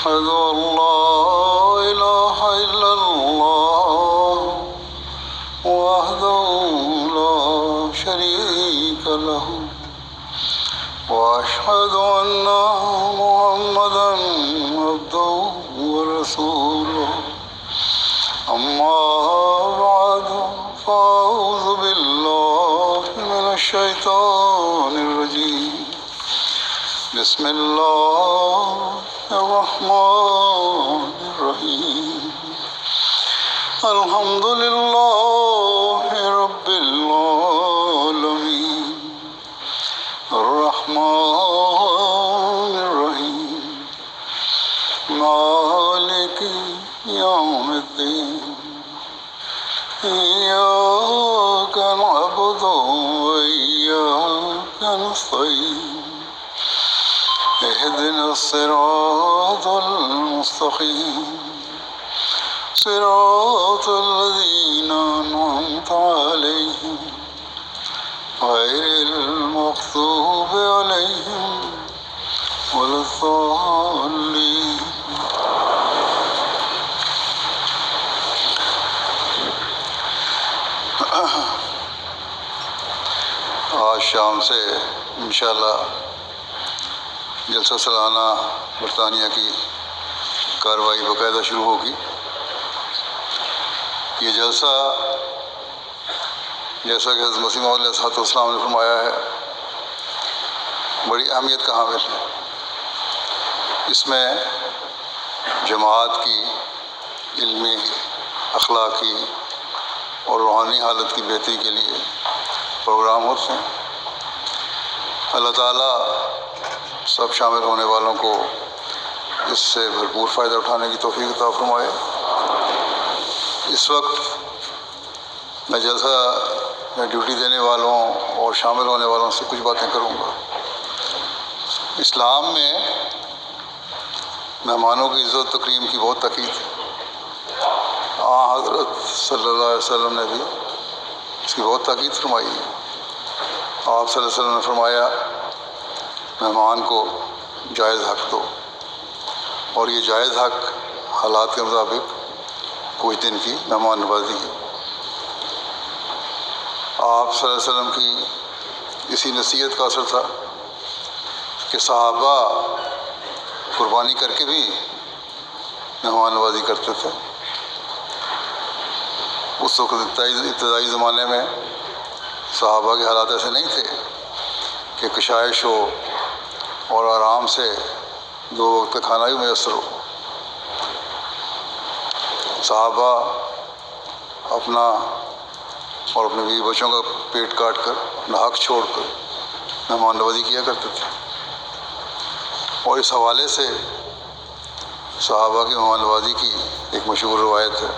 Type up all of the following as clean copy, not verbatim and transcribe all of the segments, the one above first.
أشهد أن لا إله إلا الله وحده لا شريك له وأشهد أن محمدا عبده ورسوله أما بعد فأعوذ بالله من الشيطان الرجيم بسم الله الرحمن الرحيم الحمد لله رب العالمين الرحمن الرحيم مالك يوم الدين إياك نعبد وإياك نستعين اهدنا الصراط المستقيم صراط الذين أنعمت عليهم غير المغضوب عليهم ولا الضالين آج شام سے انشاءاللہ جلسہ سالانہ برطانیہ کی کارروائی باقاعدہ شروع ہوگی۔ یہ جلسہ جیسا کہ حضرت مسیح موعود علیہ السلام نے فرمایا ہے بڑی اہمیت کا حامل ہے۔ اس میں جماعت کی علمی، اخلاقی اور روحانی حالت کی بہتری کے لیے پروگرام ہوتے ہیں۔ اللہ تعالیٰ سب شامل ہونے والوں کو اس سے بھرپور فائدہ اٹھانے کی توفیق عطا فرمائے۔ اس وقت میں جلسہ میں ڈیوٹی دینے والوں اور شامل ہونے والوں سے کچھ باتیں کروں گا۔ اسلام میں مہمانوں کی عزت و تکریم کی بہت تاکید ہے۔ حضرت صلی اللہ علیہ وسلم نے بھی اس کی بہت تاکید فرمائی ہے۔ آپ صلی اللہ علیہ وسلم نے فرمایا مہمان کو جائز حق دو، اور یہ جائز حق حالات کے مطابق کچھ دن کی مہمان نوازی ہے۔ آپ صلی اللہ علیہ وسلم کی اسی نصیحت کا اثر تھا کہ صحابہ قربانی کر کے بھی مہمان نوازی کرتے تھے۔ اس وقت ابتدائی زمانے میں صحابہ کے حالات ایسے نہیں تھے کہ کشائش ہو اور آرام سے 2 وقت کا کھانا بھی میسر ہو۔ صحابہ اپنا اور اپنے بیوی بچوں کا پیٹ کاٹ کر، اپنا حق چھوڑ کر مہمان نوازی کیا کرتے تھے۔ اور اس حوالے سے صحابہ کی مہمان نوازی کی ایک مشہور روایت ہے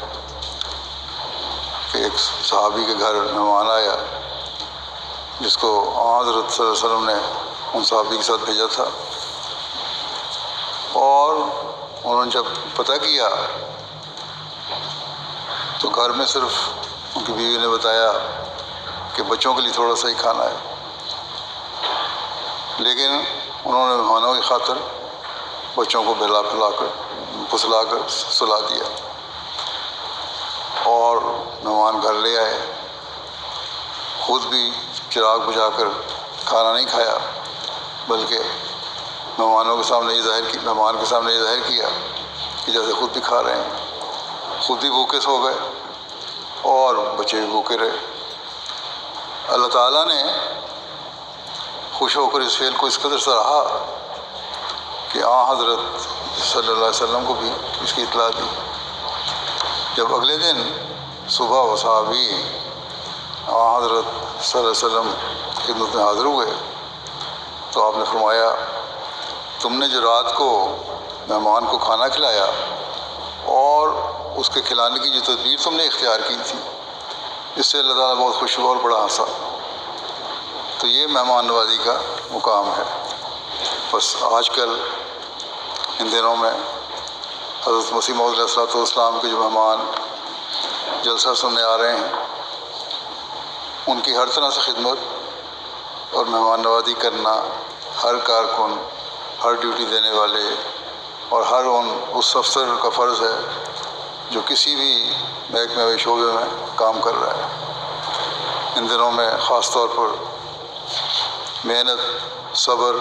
کہ ایک صحابی کے گھر مہمان آیا جس کو حضرت صلی اللہ علیہ وسلم نے ان صحابی کے ساتھ بھیجا تھا، اور انہوں نے جب پتہ کیا تو گھر میں صرف ان کی بیوی نے بتایا کہ بچوں کے لیے تھوڑا سا ہی کھانا ہے، لیکن انہوں نے مہمانوں کی خاطر بچوں کو بہلا پھلا کر پھسلا کر سلا دیا، اور مہمان گھر لے آئے۔ خود بھی چراغ بجھا کر کھانا نہیں کھایا، بلکہ مہمان کے سامنے یہ ظاہر کیا کہ جیسے خود بھی کھا رہے ہیں۔ خود بھی بھوکے سو گئے اور بچے بھی بھوکے رہے۔ اللہ تعالیٰ نے خوش ہو کر اس فعل کو اس قدر سراہا کہ حضرت صلی اللہ علیہ وسلم کو بھی اس کی اطلاع دی۔ جب اگلے دن صبح وہ صحابی حضرت صلی اللہ علیہ وسلم خدمت میں حاضر ہوئے تو آپ نے فرمایا تم نے جو رات کو مہمان کو کھانا کھلایا اور اس کے کھلانے کی جو تدبیر تم نے اختیار کی تھی، اس سے اللہ تعالیٰ بہت خوش ہوا اور بڑا ہنسا۔ تو یہ مہمان نوازی کا مقام ہے۔ بس آج کل ان دنوں میں حضرت مسیح موعود علیہ السلام کے جو مہمان جلسہ سننے آ رہے ہیں ان کی ہر طرح سے خدمت اور مہمان نوازی کرنا ہر کارکن، ہر ڈیوٹی دینے والے اور ہر اس افسر کا فرض ہے جو کسی بھی محکمے و شعبے میں کام کر رہا ہے۔ ان دنوں میں خاص طور پر محنت، صبر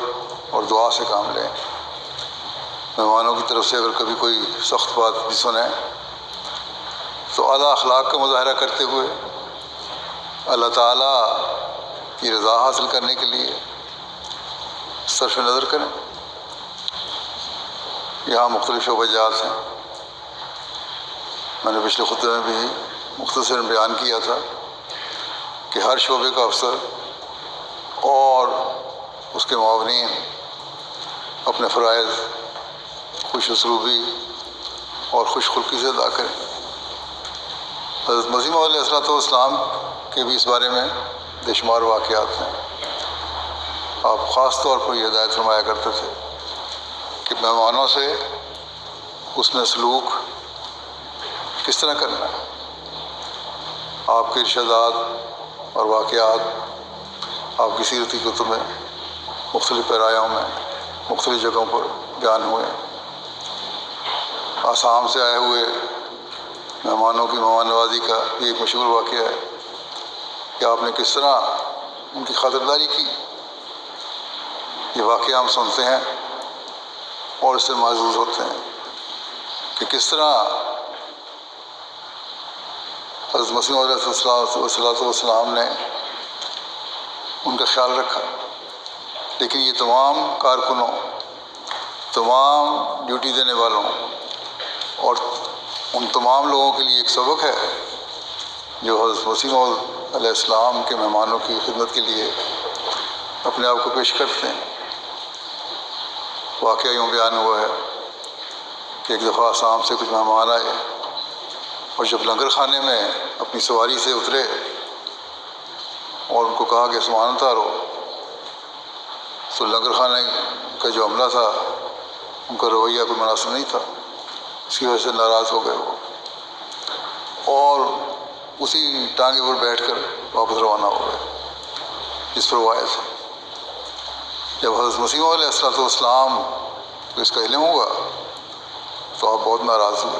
اور دعا سے کام لیں۔ مہمانوں کی طرف سے اگر کبھی کوئی سخت بات بھی سنیں تو اعلیٰ اخلاق کا مظاہرہ کرتے ہوئے اللہ تعالیٰ کی رضا حاصل کرنے کے لیے صرف نظر کریں۔ یہاں مختلف شعبہ جات ہیں۔ میں نے پچھلے خطبے میں بھی مختصر بیان کیا تھا کہ ہر شعبے کا افسر اور اس کے معاونین اپنے فرائض خوش اسلوبی اور خوش خلقی سے ادا کریں۔ حضرت مسیح موعود علیہ السلام کے بھی اس بارے میں بے شمار واقعات ہیں۔ آپ خاص طور پر یہ ہدایت فرمایا کرتے تھے کہ مہمانوں سے حسن سلوک کس طرح کرنا ہے۔ آپ کے ارشادات اور واقعات آپ کی سیرتی کتب میں مختلف پیرایوں میں مختلف جگہوں پر بیان ہوئے۔ آسام سے آئے ہوئے مہمانوں کی مہمان نوازی کا یہ ایک مشہور واقعہ ہے کہ آپ نے کس طرح ان کی خاطرداری کی۔ یہ واقعہ ہم سنتے ہیں اور اس سے محظوظ ہوتے ہیں کہ کس طرح حضرت مسیح موعود علیہ السلام نے ان کا خیال رکھا۔ لیکن یہ تمام کارکنوں، تمام ڈیوٹی دینے والوں اور ان تمام لوگوں کے لیے ایک سبق ہے جو حضرت مسیح موعود علیہ السلام کے مہمانوں کی خدمت کے لیے اپنے آپ کو پیش کرتے ہیں۔ واقعہ یوں بیان ہوا ہے کہ ایک دفعہ آسام سے کچھ مہمان آئے اور جب لنگر خانے میں اپنی سواری سے اترے اور ان کو کہا کہ سامان اتارو تو لنگر خانے کا جو عملہ تھا ان کا رویہ کوئی مناسب نہیں تھا، اس کی وجہ سے ناراض ہو گئے وہ اور اسی ٹانگے پر بیٹھ کر واپس روانہ ہو گئے جس پر وہ آئے تھے۔ جب حضرت مسیح موعود علیہ السلام کو اس کا علم ہوا تو آپ بہت ناراض ہوئے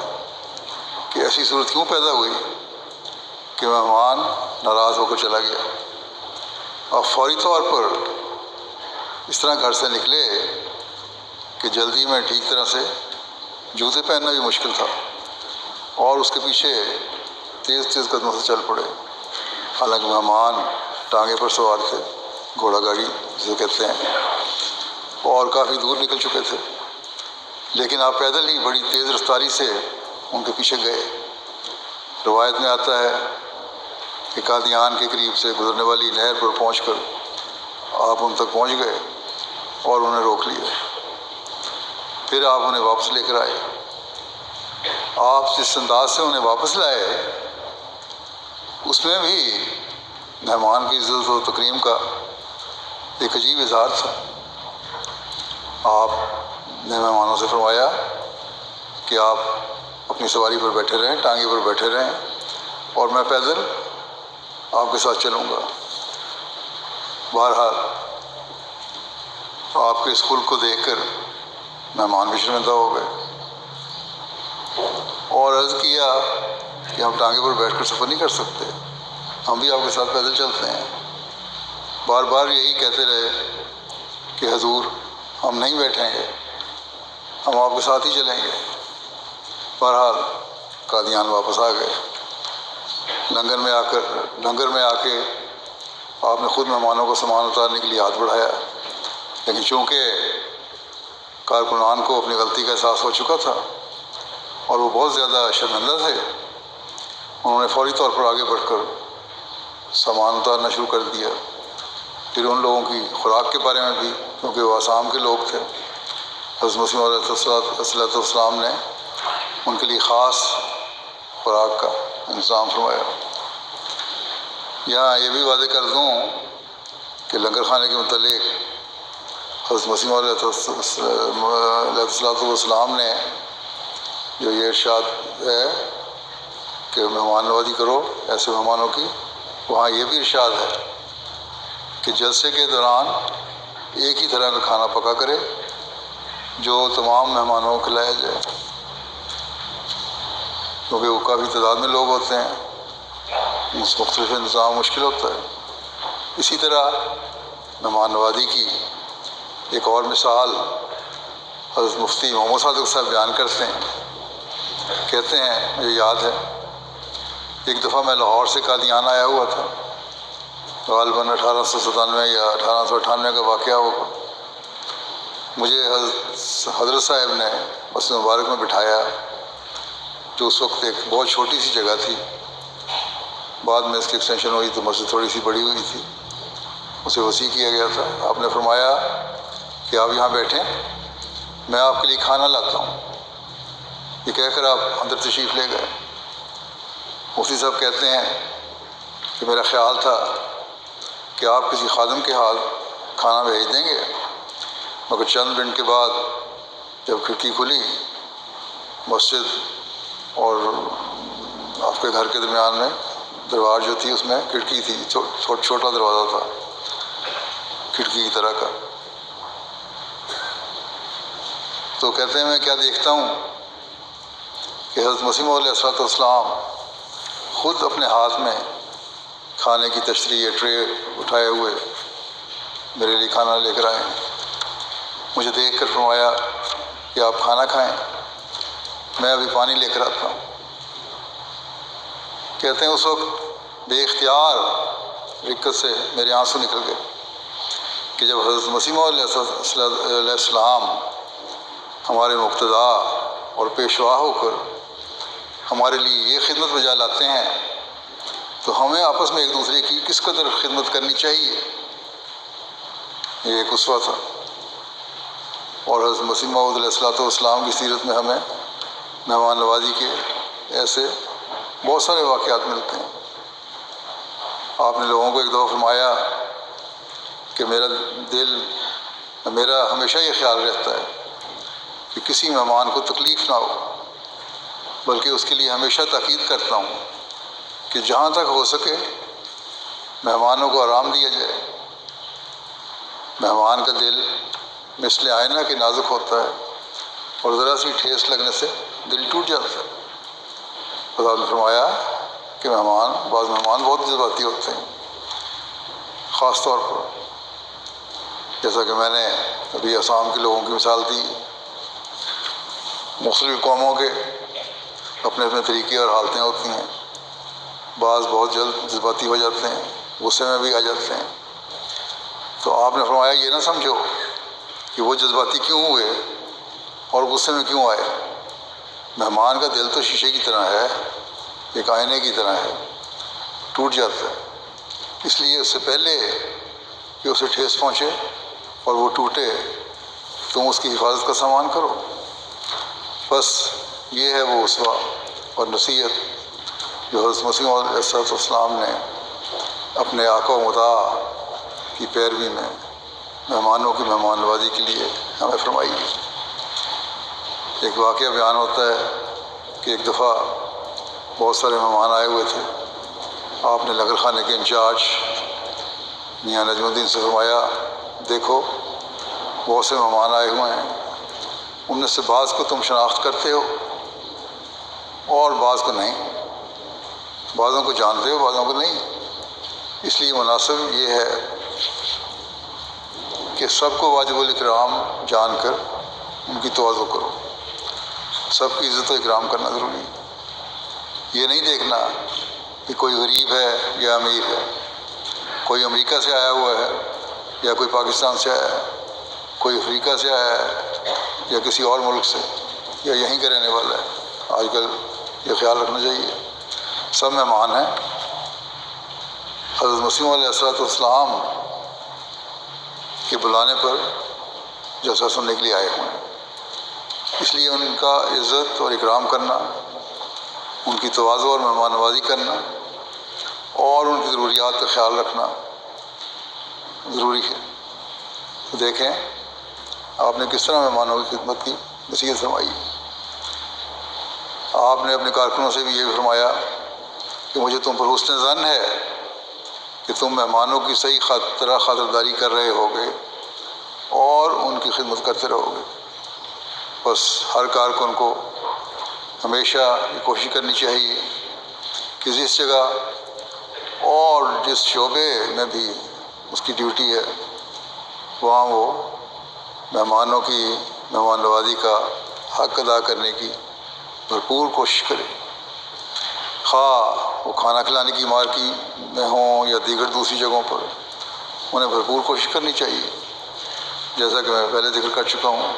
کہ ایسی صورت کیوں پیدا ہوئی کہ مہمان ناراض ہو کر چلا گیا۔ آپ فوری طور پر اس طرح گھر سے نکلے کہ جلدی میں ٹھیک طرح سے جوتے پہننا بھی مشکل تھا اور اس کے پیچھے تیز تیز قدموں سے چل پڑے۔ حالانکہ مہمان ٹانگے پر سوار تھے، گھوڑا گاڑی جسے کہتے ہیں، اور کافی دور نکل چکے تھے، لیکن آپ پیدل ہی بڑی تیز رفتاری سے ان کے پیچھے گئے۔ روایت میں آتا ہے کہ قادیان کے قریب سے گزرنے والی نہر پر پہنچ کر آپ ان تک پہنچ گئے اور انہیں روک لیا۔ پھر آپ انہیں واپس لے کر آئے۔ آپ جس انداز سے انہیں واپس لائے اس میں بھی مہمان کی عزت و تکریم کا ایک عجیب اظہار تھا۔ آپ نے مہمانوں سے فرمایا کہ آپ اپنی سواری پر بیٹھے رہیں، ٹانگے پر بیٹھے رہیں اور میں پیدل آپ کے ساتھ چلوں گا۔ بہرحال آپ کے اس خلق کو دیکھ کر مہمان بھی شرمندہ ہو گئے اور عرض کیا کہ ہم ٹانگے پر بیٹھ کر سفر نہیں کر سکتے، ہم بھی آپ کے ساتھ پیدل چلتے ہیں۔ بار بار یہی کہتے رہے کہ حضور ہم نہیں بیٹھیں گے، ہم آپ کے ساتھ ہی چلیں گے۔ بہرحال قادیان واپس آ گئے۔ لنگر میں آ کے آپ نے خود مہمانوں کو سامان اتارنے کے لیے ہاتھ بڑھایا، لیکن چونکہ کارکنان کو اپنی غلطی کا احساس ہو چکا تھا اور وہ بہت زیادہ شرمندہ تھے، انہوں نے فوری طور پر آگے بڑھ کر سامان اتارنا شروع کر دیا۔ پھر ان لوگوں کی خوراک کے بارے میں بھی، کیونکہ وہ آسام کے لوگ تھے، حضرت مسیح علیہ السلام نے ان کے لیے خاص خوراک کا انتظام فرمایا۔ یہاں یہ بھی واضح کر دوں کہ لنگر خانے کے متعلق حضرت مسیح علیہ السلام نے جو یہ ارشاد ہے کہ مہمان نوازی کرو ایسے مہمانوں کی، وہاں یہ بھی ارشاد ہے کہ جلسے کے دوران ایک ہی طرح کا کھانا پکا کرے جو تمام مہمانوں کو کھلایا جائے، کیونکہ وہ کافی تعداد میں لوگ ہوتے ہیں، مختلف انتظام مشکل ہوتا ہے۔ اسی طرح مہمان نوازی کی ایک اور مثال حضرت مفتی محمد صادق صاحب بیان کرتے ہیں، کہتے ہیں مجھے یاد ہے ایک دفعہ میں لاہور سے قادیان آیا ہوا تھا، غالباً 1897 یا 1898 کا واقعہ ہوگا۔ مجھے حضرت صاحب نے مسجد مبارک میں بٹھایا، جو اس وقت ایک بہت چھوٹی سی جگہ تھی، بعد میں اس کی ایکسٹینشن ہوئی تو مسجد تھوڑی سی بڑی ہوئی تھی، اسے وسیع کیا گیا تھا۔ آپ نے فرمایا کہ آپ یہاں بیٹھیں، میں آپ کے لیے کھانا لاتا ہوں۔ یہ کہہ کر آپ اندر تشریف لے گئے۔ مفتی صاحب کہتے ہیں کہ میرا خیال تھا کہ آپ کسی خادم کے ہاتھ کھانا بھیج دیں گے، مگر چند منٹ کے بعد جب کھڑکی کھلی، مسجد اور آپ کے گھر کے درمیان میں درواز جو تھی، اس میں کھڑکی تھی، چھوٹا دروازہ تھا کھڑکی کی طرح کا۔ تو کہتے ہیں میں کیا دیکھتا ہوں کہ حضرت مسیح موعود علیہ السلام خود اپنے ہاتھ میں کھانے کی تشریح ٹرے اٹھائے ہوئے میرے لیے کھانا لے کر آئے۔ مجھے دیکھ کر فرمایا کہ آپ کھانا کھائیں، میں ابھی پانی لے کر آتا ہوں۔ کہتے ہیں اس وقت بے اختیار رکت سے میرے آنسو نکل گئے کہ جب حضرت مسیح موعود علیہ السلام ہمارے مقتدا اور پیشوا ہو کر ہمارے لیے یہ خدمت بجا لاتے ہیں تو ہمیں آپس میں ایک دوسرے کی کس قدر خدمت کرنی چاہیے۔ یہ ایک اسوہ تھا، اور حضرت مسیح موعود علیہ السلام کی سیرت میں ہمیں مہمان نوازی کے ایسے بہت سارے واقعات ملتے ہیں۔ آپ نے لوگوں کو ایک دفعہ فرمایا کہ میرا ہمیشہ یہ خیال رہتا ہے کہ کسی مہمان کو تکلیف نہ ہو، بلکہ اس کے لیے ہمیشہ تاکید کرتا ہوں کہ جہاں تک ہو سکے مہمانوں کو آرام دیا جائے۔ مہمان کا دل مثل آئینہ کے نازک ہوتا ہے، اور ذرا سی ٹھیس لگنے سے دل ٹوٹ جاتا ہے۔ خدا نے فرمایا کہ بعض مہمان بہت جذباتی ہوتے ہیں، خاص طور پر جیسا کہ میں نے ابھی آسام کے لوگوں کی مثال دی، مختلف قوموں کے اپنے اپنے طریقے اور حالتیں ہوتی ہیں، بعض بہت جلد جذباتی ہو جاتے ہیں، غصے میں بھی آ جاتے ہیں۔ تو آپ نے فرمایا یہ نہ سمجھو کہ وہ جذباتی کیوں ہوئے اور غصے میں کیوں آئے۔ مہمان کا دل تو شیشے کی طرح ہے، ایک آئینے کی طرح ہے، ٹوٹ جاتا ہے۔ اس لیے اس سے پہلے کہ اسے ٹھیس پہنچے اور وہ ٹوٹے، تم اس کی حفاظت کا سامان کرو۔ بس یہ ہے وہ اسوہ اور نصیحت جو حضرت مسیح موعود علیہ السلام نے اپنے آقا و مطاع کی پیروی میں مہمانوں کی مہمان نوازی کے لیے ہمیں فرمائی۔ ایک واقعہ بیان ہوتا ہے کہ ایک دفعہ بہت سارے مہمان آئے ہوئے تھے۔ آپ نے لنگر خانے کے انچارج میاں نجم الدین سے فرمایا دیکھو بہت سے مہمان آئے ہوئے ہیں، ان میں سے بعض کو تم شناخت کرتے ہو اور بعض کو نہیں، بعضوں کو جانتے ہو بعضوں کو نہیں، اس لیے مناسب یہ ہے کہ سب کو واجب الاکرام جان کر ان کی تواضع کرو۔ سب کی عزت و اکرام کرنا ضروری ہے۔ یہ نہیں دیکھنا کہ کوئی غریب ہے یا امیر ہے، کوئی امریکہ سے آیا ہوا ہے یا کوئی پاکستان سے آیا ہے، کوئی افریقہ سے آیا ہے یا کسی اور ملک سے یا یہیں کا رہنے والا ہے۔ آج کل یہ خیال رکھنا چاہیے، سب مہمان ہیں، حضرت مسیح علیہ السلام کے بلانے پر جلسہ سننے کے لیے آئے ہوئے ہیں، اس لیے ان کا عزت اور اکرام کرنا، ان کی تواضع اور مہمان نوازی کرنا اور ان کی ضروریات کا خیال رکھنا ضروری ہے۔ دیکھیں آپ نے کس طرح مہمانوں کی خدمت کی نصیحت فرمائی۔ آپ نے اپنے کارکنوں سے بھی یہ فرمایا کہ مجھے تم پر حسن ظن ہے کہ تم مہمانوں کی صحیح طرح خاطرداری کر رہے ہوگے اور ان کی خدمت کرتے رہو گے۔ بس ہر کارکن کو ہمیشہ یہ کوشش کرنی چاہیے کہ جس جگہ اور جس شعبے میں بھی اس کی ڈیوٹی ہے وہاں وہ مہمان نوازی کا حق ادا کرنے کی بھرپور کوشش کرے، خواہ وہ کھانا کھلانے کی مارکی میں ہوں یا دیگر دوسری جگہوں پر، انہیں بھرپور کوشش کرنی چاہیے۔ جیسا کہ میں پہلے ذکر کر چکا ہوں،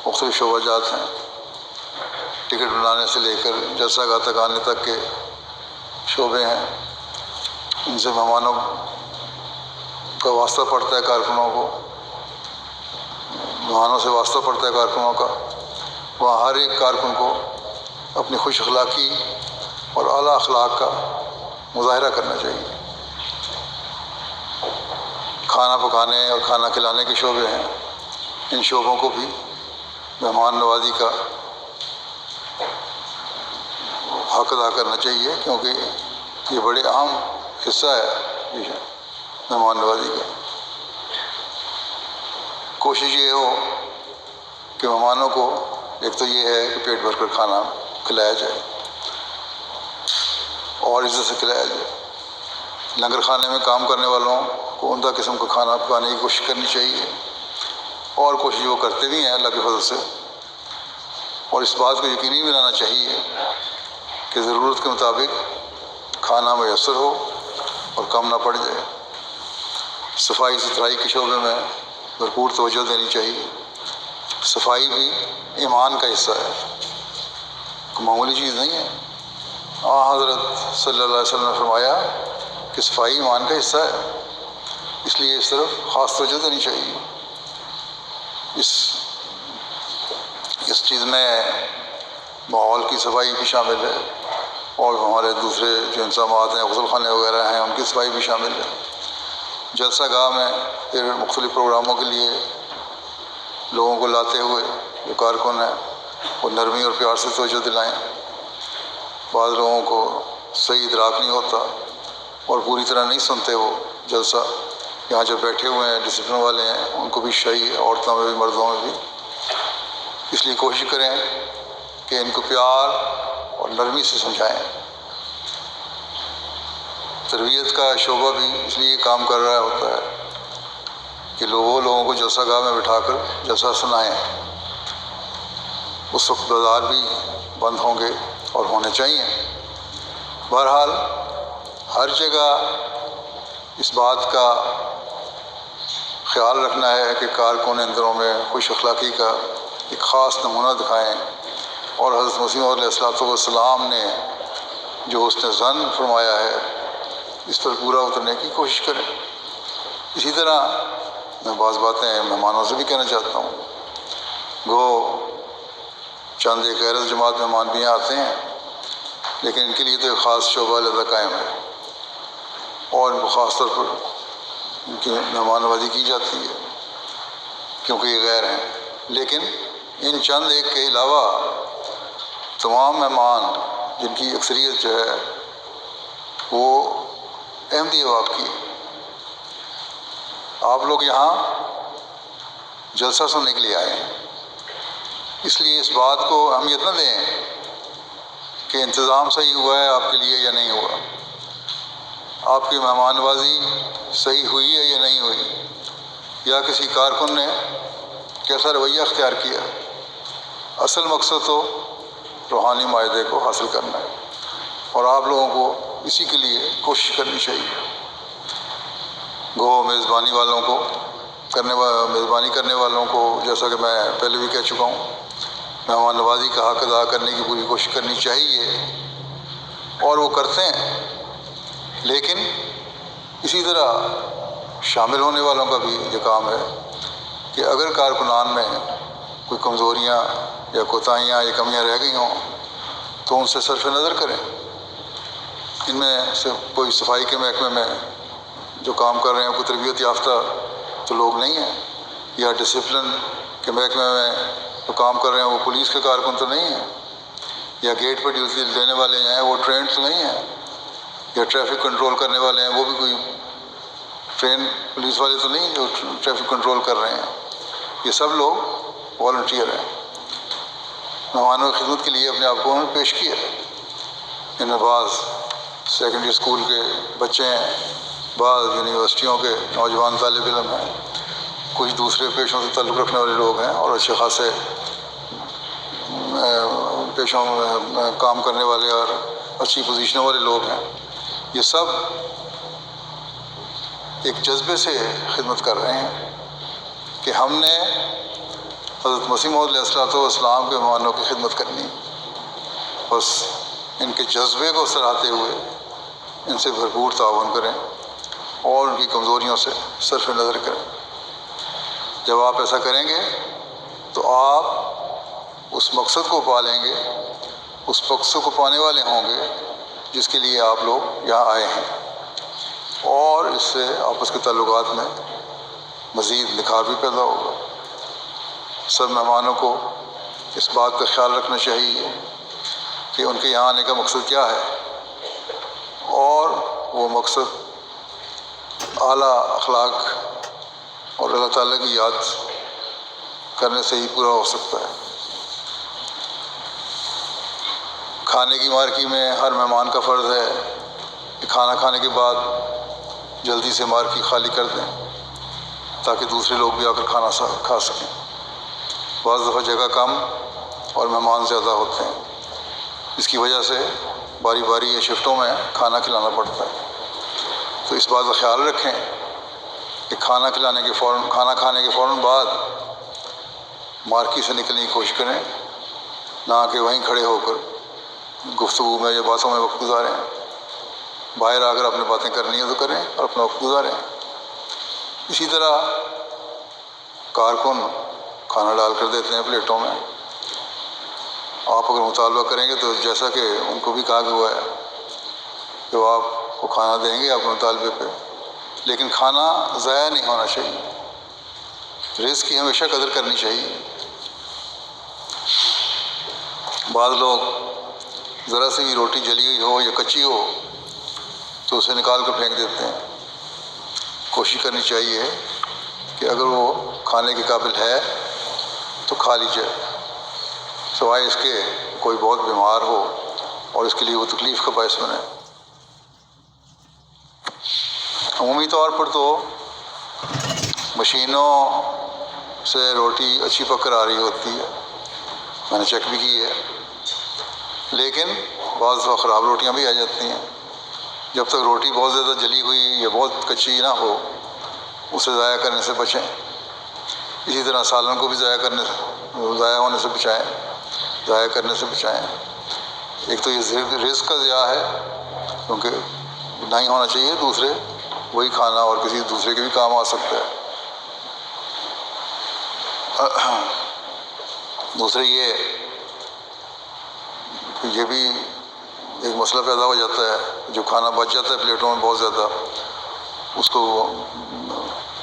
مختلف شعبہ جات ہیں، ٹکٹ بنانے سے لے کر جلسہ گاہ تک آنے تک کے شعبے ہیں، ان سے مہمانوں کا واسطہ پڑتا ہے، کارکنوں کو مہمانوں سے واسطہ پڑتا ہے کارکنوں کا۔ وہاں ہر ایک کارکن کو اپنی خوش اخلاقی اور اعلیٰ اخلاق کا مظاہرہ کرنا چاہیے۔ کھانا پکانے اور کھانا کھلانے کے شعبے ہیں، ان شعبوں کو بھی مہمان نوازی کا حق ادا کرنا چاہیے، کیونکہ یہ بڑے اہم حصہ ہے مہمان نوازی کا۔ کوشش یہ ہو کہ مہمانوں کو ایک تو یہ ہے کہ پیٹ بھر کر کھانا کھلایا جائے اور عزت سے کھلایا جائے۔ لنگر خانے میں کام کرنے والوں کو عمدہ قسم کا کھانا پکانے کی کوشش کرنی چاہیے، اور کوشش وہ کرتے بھی ہیں اللہ کے فضل سے، اور اس بات کو یقینی بنانا چاہیے کہ ضرورت کے مطابق کھانا میسر ہو اور کم نہ پڑ جائے۔ صفائی ستھرائی کے شعبے میں بھرپور توجہ دینی چاہیے۔ صفائی بھی ایمان کا حصہ ہے، کوئی معمولی چیز نہیں ہے۔ حضرت صلی اللہ علیہ وسلم نے فرمایا کہ صفائی ایمان کا حصہ ہے، اس لیے اس طرف خاص توجہ دینی چاہیے۔ اس چیز میں ماحول کی صفائی بھی شامل ہے، اور ہمارے دوسرے جو انتظامات ہیں، غسل خانے وغیرہ ہیں، ان کی صفائی بھی شامل ہے۔ جلسہ گاہ میں پھر مختلف پروگراموں کے لیے لوگوں کو لاتے ہوئے جو کارکن ہیں وہ نرمی اور پیار سے توجہ دلائیں۔ بعض لوگوں کو صحیح ادراک نہیں ہوتا اور پوری طرح نہیں سنتے وہ جلسہ۔ یہاں جو بیٹھے ہوئے ہیں ڈسپلن والے ہیں، ان کو بھی چاہیے، عورتوں میں بھی مردوں میں بھی، اس لیے کوشش کریں کہ ان کو پیار اور نرمی سے سمجھائیں۔ تربیت کا شعبہ بھی اس لیے کام کر رہا ہوتا ہے کہ لوگوں کو جلسہ گاہ میں بٹھا کر جلسہ سنائیں۔ اس وقت بازار بھی بند ہوں گے اور ہونے چاہیے۔ بہرحال ہر جگہ اس بات کا خیال رکھنا ہے کہ کارکن ان دنوں میں خوش اخلاقی کا ایک خاص نمونہ دکھائیں، اور حضرت مسیح علیہ السلام نے جو حسن ظن فرمایا ہے اس پر پورا اترنے کی کوشش کریں۔ اسی طرح میں بعض باتیں مہمانوں سے بھی کہنا چاہتا ہوں۔ گو چند ایک غیر جماعت مہمان بھی یہاں آتے ہیں، لیکن ان کے لیے تو ایک خاص شعبہ علیحدہ قائم ہے، اور ان کو خاص طور پر ان کی مہمان نوازی کی جاتی ہے کیونکہ یہ غیر ہیں۔ لیکن ان چند ایک کے علاوہ تمام مہمان جن کی اکثریت جو ہے وہ احمدی واب کی، آپ لوگ یہاں جلسہ سننے کے لیے آئے ہیں، اس لیے اس بات کو اہمیت نہ دیں کہ انتظام صحیح ہوا ہے آپ کے لیے یا نہیں ہوا، آپ کی مہمان نوازی صحیح ہوئی ہے یا نہیں ہوئی، یا کسی کارکن نے کیسا رویہ اختیار کیا۔ اصل مقصد تو روحانی معاہدے کو حاصل کرنا ہے، اور آپ لوگوں کو اسی کے لیے کوشش کرنی چاہیے۔ گو میزبانی کرنے والوں کو جیسا کہ میں پہلے بھی کہہ چکا ہوں، مہمان نوازی کا حق ادا کرنے کی پوری کوشش کرنی چاہیے، اور وہ کرتے ہیں۔ لیکن اسی طرح شامل ہونے والوں کا بھی یہ کام ہے کہ اگر کارکنان میں کوئی کمزوریاں یا کوتاہیاں یا کمیاں رہ گئی ہوں تو ان سے صرف نظر کریں۔ ان میں سے کوئی صفائی کے محکمے میں جو کام کر رہے ہیں کوئی تربیت یافتہ تو لوگ نہیں ہیں، یا ڈسپلن کے محکمے میں جو کام کر رہے ہیں وہ پولیس کے کارکن تو نہیں ہیں، یا گیٹ پر ڈیوٹی دینے والے ہیں وہ ٹرینڈ تو نہیں ہیں، یا ٹریفک کنٹرول کرنے والے ہیں وہ بھی کوئی ٹرین پولیس والے تو نہیں جو ٹریفک کنٹرول کر رہے ہیں۔ یہ سب لوگ والنٹیئر ہیں، مہمانوں کی خدمت کے لیے اپنے آپ کو انہوں نے پیش کیا۔ ان میں بعض سیکنڈری اسکول کے بچے ہیں، بعض یونیورسٹیوں کے نوجوان طالب علم ہیں، کچھ دوسرے پیشوں سے تعلق رکھنے والے لوگ ہیں، اور اچھے خاصے پیشوں میں کام کرنے والے اور اچھی پوزیشنوں والے لوگ ہیں۔ یہ سب ایک جذبے سے خدمت کر رہے ہیں کہ ہم نے حضرت مسیح موعود علیہ الصلوۃ والسلام کے مہمانوں کی خدمت کرنی، بس ان کے جذبے کو سراہتے ہوئے ان سے بھرپور تعاون کریں اور ان کی کمزوریوں سے صرف نظر کریں۔ جب آپ ایسا کریں گے تو آپ اس مقصد کو پا لیں گے، اس مقصد کو پانے والے ہوں گے جس کے لیے آپ لوگ یہاں آئے ہیں، اور اس سے آپس کے تعلقات میں مزید نکھار بھی پیدا ہوگا۔ سب مہمانوں کو اس بات کا خیال رکھنا چاہیے کہ ان کے یہاں آنے کا مقصد کیا ہے، اور وہ مقصد اعلیٰ اخلاق اور اللہ تعالیٰ کی یاد کرنے سے ہی پورا ہو سکتا ہے۔ کھانے کی مارکی میں ہر مہمان کا فرض ہے کہ کھانا کھانے کے بعد جلدی سے مارکی خالی کر دیں تاکہ دوسرے لوگ بھی آ کر کھانا کھا سکیں۔ بعض دفعہ جگہ کم اور مہمان زیادہ ہوتے ہیں، اس کی وجہ سے باری باری یا شفٹوں میں کھانا کھلانا پڑتا ہے۔ تو اس بات کا خیال رکھیں کہ کھانا کھانے کے فوراً بعد مارکی سے نکلنے کی کوشش کریں، نہ کہ وہیں کھڑے ہو کر گفتگو میں یا باتوں میں وقت گزاریں۔ باہر آ کر اپنی باتیں کرنی ہے تو کریں اور اپنا وقت گزاریں۔ اسی طرح کارکن کھانا ڈال کر دیتے ہیں پلیٹوں میں۔ آپ اگر مطالبہ کریں گے تو جیسا کہ ان کو بھی کہا ہوا ہے کہ وہ آپ کو کھانا دیں گے آپ کے مطالبے پہ، لیکن کھانا ضائع نہیں ہونا چاہیے، رزق کی ہمیشہ قدر کرنی چاہیے۔ بعض لوگ ذرا سی بھی روٹی جلی ہوئی ہو یا کچی ہو تو اسے نکال کر پھینک دیتے ہیں۔ کوشش کرنی چاہیے کہ اگر وہ کھانے کے قابل ہے تو کھا لی جائے، سوائے اس کے کوئی بہت بیمار ہو اور اس کے لیے وہ تکلیف کا باعث بنے۔ عمومی طور پر تو مشینوں سے روٹی اچھی پک کر آ رہی ہوتی ہے، میں نے چیک بھی کی ہے، لیکن بعض دفعہ خراب روٹیاں بھی آ جاتی ہیں۔ جب تک روٹی بہت زیادہ جلی ہوئی یا بہت کچی نہ ہو اسے ضائع کرنے سے بچیں۔ اسی طرح سالن کو بھی ضائع ہونے سے بچائیں، ضائع کرنے سے بچائیں۔ ایک تو یہ رزق کا ضیاع ہے کیونکہ نہیں ہونا چاہیے، دوسرے وہی کھانا اور کسی دوسرے کے بھی کام آ سکتا ہے۔ دوسرے یہ بھی ایک مسئلہ پیدا ہو جاتا ہے، جو کھانا بچ جاتا ہے پلیٹوں میں بہت زیادہ، اس کو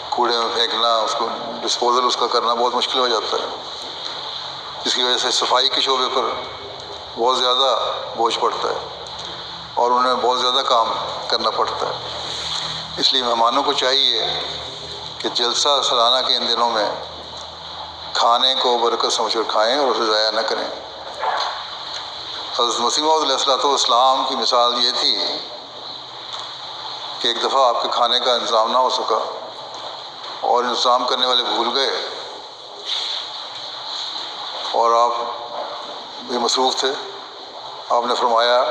کوڑے میں پھینکنا، اس کو ڈسپوزل اس کا کرنا بہت مشکل ہو جاتا ہے، جس کی وجہ سے صفائی کے شعبے پر بہت زیادہ بوجھ پڑتا ہے اور انہیں بہت زیادہ کام کرنا پڑتا ہے۔ اس لیے مہمانوں کو چاہیے کہ جلسہ سالانہ کے ان دنوں میں کھانے کو برکت سمجھ کر کھائیں اور اسے ضائع نہ کریں۔ حضرت مسیح موعود علیہ الصلوۃ والسلام کی مثال یہ تھی کہ ایک دفعہ آپ کے کھانے کا انتظام نہ ہو سکا اور انتظام کرنے والے بھول گئے اور آپ بھی مصروف تھے۔ آپ نے فرمایا،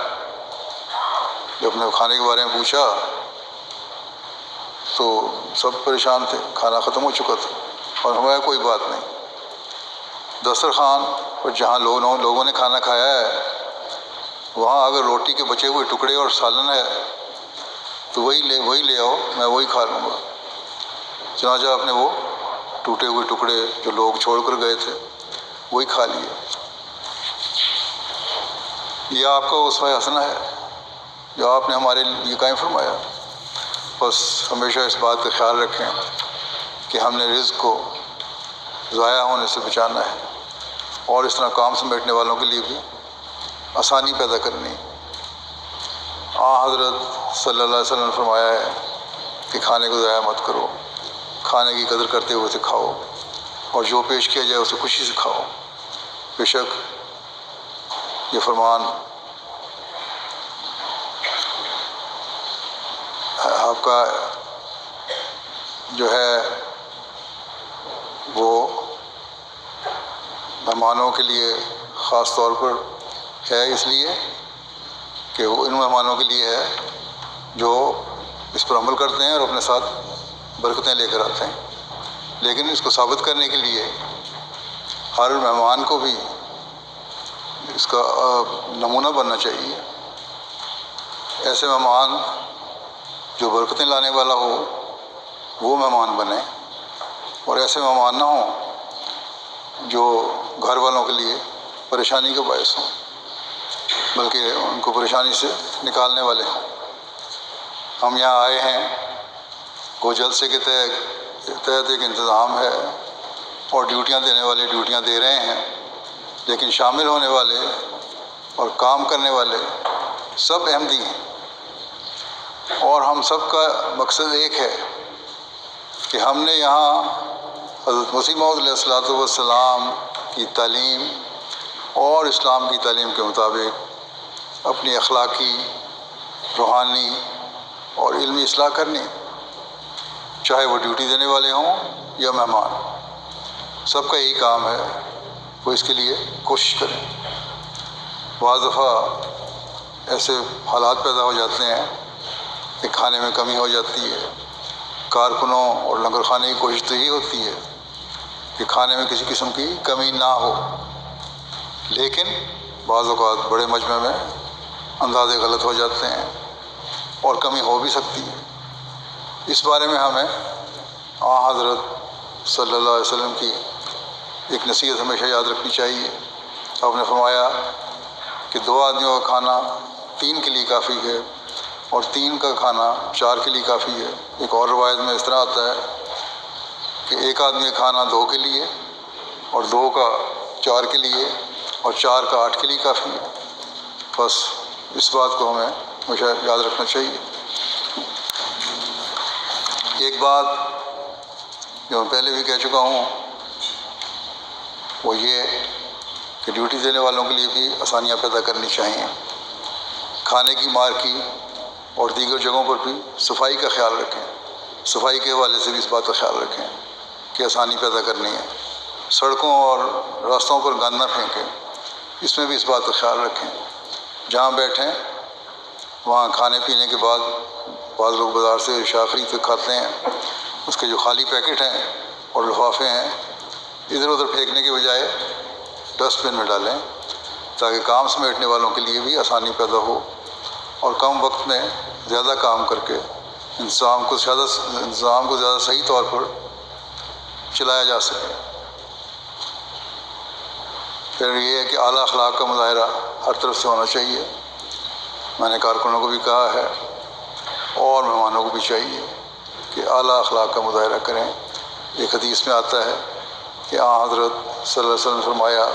جب اپنے کھانے کے بارے میں پوچھا تو سب پریشان تھے، کھانا ختم ہو چکا تھا، اور فرمایا کوئی بات نہیں، دسترخوان پر جہاں لوگوں نے کھانا کھایا ہے وہاں اگر روٹی کے بچے ہوئے ٹکڑے اور سالن ہے تو وہی لے آؤ، میں وہی کھا لوں گا۔ چنانچہ آپ نے وہ ٹوٹے ہوئے ٹکڑے جو لوگ چھوڑ کر گئے تھے وہی کھا لیے۔ یہ آپ کا اسوہ حسنہ ہے جو آپ نے ہمارے لیے قائم فرمایا۔ بس ہمیشہ اس بات کا خیال رکھیں کہ ہم نے رزق کو ضائع ہونے سے بچانا ہے اور اس طرح کام سمیٹنے والوں کے لیے بھی آسانی پیدا کرنی۔ حضرت صلی اللہ علیہ وسلم نے فرمایا ہے کہ کھانے کو ضائع مت کرو، کھانے کی قدر کرتے ہوئے اسے کھاؤ اور جو پیش کیا جائے اسے خوشی سے کھاؤ۔ بے شک یہ فرمان آپ کا جو ہے وہ مہمانوں کے لیے خاص طور پر ہے، اس لیے کہ وہ ان مہمانوں کے لیے ہے جو اس پر عمل کرتے ہیں اور اپنے ساتھ برکتیں لے کر آتے ہیں۔ لیکن اس کو ثابت کرنے کے لیے ہر مہمان کو بھی اس کا نمونہ بننا چاہیے۔ ایسے مہمان جو برکتیں لانے والا ہو وہ مہمان بنے، اور ایسے مہمان نہ ہوں جو گھر والوں کے لیے پریشانی کا باعث ہوں، بلکہ ان کو پریشانی سے نکالنے والے ہوں۔ ہم یہاں آئے ہیں، وہ جلسے کے تحت ایک انتظام ہے اور ڈیوٹیاں دینے والے ڈیوٹیاں دے رہے ہیں، لیکن شامل ہونے والے اور کام کرنے والے سب احمدی ہیں، اور ہم سب کا مقصد ایک ہے کہ ہم نے یہاں حضرت مسیح موعود علیہ الصلوۃ والسلام کی تعلیم اور اسلام کی تعلیم کے مطابق اپنی اخلاقی، روحانی اور علمی اصلاح کرنی، چاہے وہ ڈیوٹی دینے والے ہوں یا مہمان، سب کا یہی کام ہے، وہ اس کے لیے کوشش کریں۔ بعض دفعہ ایسے حالات پیدا ہو جاتے ہیں کہ کھانے میں کمی ہو جاتی ہے، کارکنوں اور لنگر خانے کی کوشش تو یہی ہوتی ہے کہ کھانے میں کسی قسم کی کمی نہ ہو، لیکن بعض اوقات بڑے مجمع میں اندازے غلط ہو جاتے ہیں اور کمی ہو بھی سکتی ہے۔ اس بارے میں ہمیں حضرت صلی اللہ علیہ وسلم کی ایک نصیحت ہمیشہ یاد رکھنی چاہیے۔ آپ نے فرمایا کہ 2 آدمیوں کا کھانا 3 کے لیے کافی ہے اور 3 کا کھانا 4 کے لیے کافی ہے۔ ایک اور روایت میں اس طرح آتا ہے کہ 1 آدمی کا کھانا 2 کے لیے اور 2 کا 4 کے لیے اور 4 کا 8 کے لیے کافی ہے۔ بس اس بات کو ہمیں ہمیشہ یاد رکھنا چاہیے۔ ایک بات جو میں پہلے بھی کہہ چکا ہوں وہ یہ کہ ڈیوٹی دینے والوں کے لیے بھی آسانیاں پیدا کرنی چاہیے۔ کھانے کی، مارکی اور دیگر جگہوں پر بھی صفائی کا خیال رکھیں۔ صفائی کے حوالے سے بھی اس بات کا خیال رکھیں کہ آسانی پیدا کرنی ہے۔ سڑکوں اور راستوں پر گند نہ پھینکیں، اس میں بھی اس بات کا خیال رکھیں۔ جہاں بیٹھیں وہاں کھانے پینے کے بعد بعض لوگ بازار سے اشیاء خرید کے کھاتے ہیں، اس کے جو خالی پیکٹ ہیں اور لفافے ہیں ادھر ادھر پھینکنے کے بجائے ڈسٹ بن میں ڈالیں، تاکہ کام سمیٹنے والوں کے لیے بھی آسانی پیدا ہو اور کم وقت میں زیادہ کام کر کے انتظام کو زیادہ صحیح طور پر چلایا جا سکے۔ پھر یہ ہے کہ اعلیٰ اخلاق کا مظاہرہ ہر طرف سے ہونا چاہیے۔ میں نے کارکنوں کو بھی کہا ہے اور مہمانوں کو بھی چاہیے کہ اعلیٰ اخلاق کا مظاہرہ کریں۔ ایک حدیث میں آتا ہے کہ حضرت صلی اللہ علیہ وسلم نے فرمایا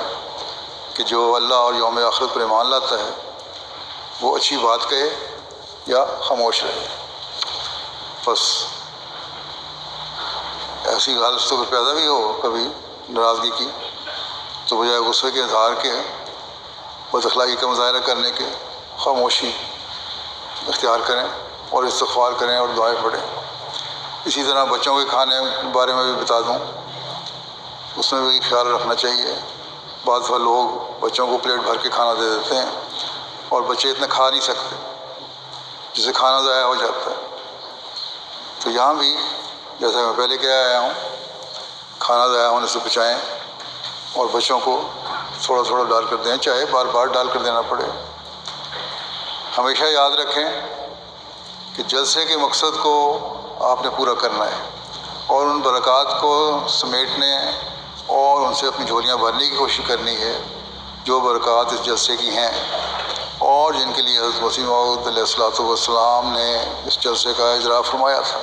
کہ جو اللہ اور یوم آخرت پر ایمان لاتا ہے وہ اچھی بات کہے یا خاموش رہے۔ بس ایسی حالت تو پیدا بھی ہو کبھی ناراضگی کی تو بجائے غصے کے اظہار کے، بد اخلاقی کا مظاہرہ کرنے کے، خاموشی اختیار کریں اور استغفار کریں اور دعائیں پڑھیں۔ اسی طرح بچوں کے کھانے کے بارے میں بھی بتا دوں، اس میں بھی خیال رکھنا چاہیے۔ بعض دفعہ لوگ بچوں کو پلیٹ بھر کے کھانا دے دیتے ہیں اور بچے اتنا کھا نہیں سکتے جس سے کھانا ضائع ہو جاتا ہے۔ تو یہاں بھی جیسا میں پہلے کہہ آیا ہوں، کھانا ضائع ہونے سے بچائیں اور بچوں کو تھوڑا تھوڑا ڈال کر دیں، چاہے بار بار ڈال کر دینا پڑے۔ ہمیشہ یاد رکھیں کہ جلسے کے مقصد کو آپ نے پورا کرنا ہے اور ان برکات کو سمیٹنے اور ان سے اپنی جھولیاں بھرنے کی کوشش کرنی ہے جو برکات اس جلسے کی ہیں اور جن کے لیے حضرت مسیح موعود علیہ الصلوۃ والسلام نے اس جلسے کا اجرا فرمایا تھا۔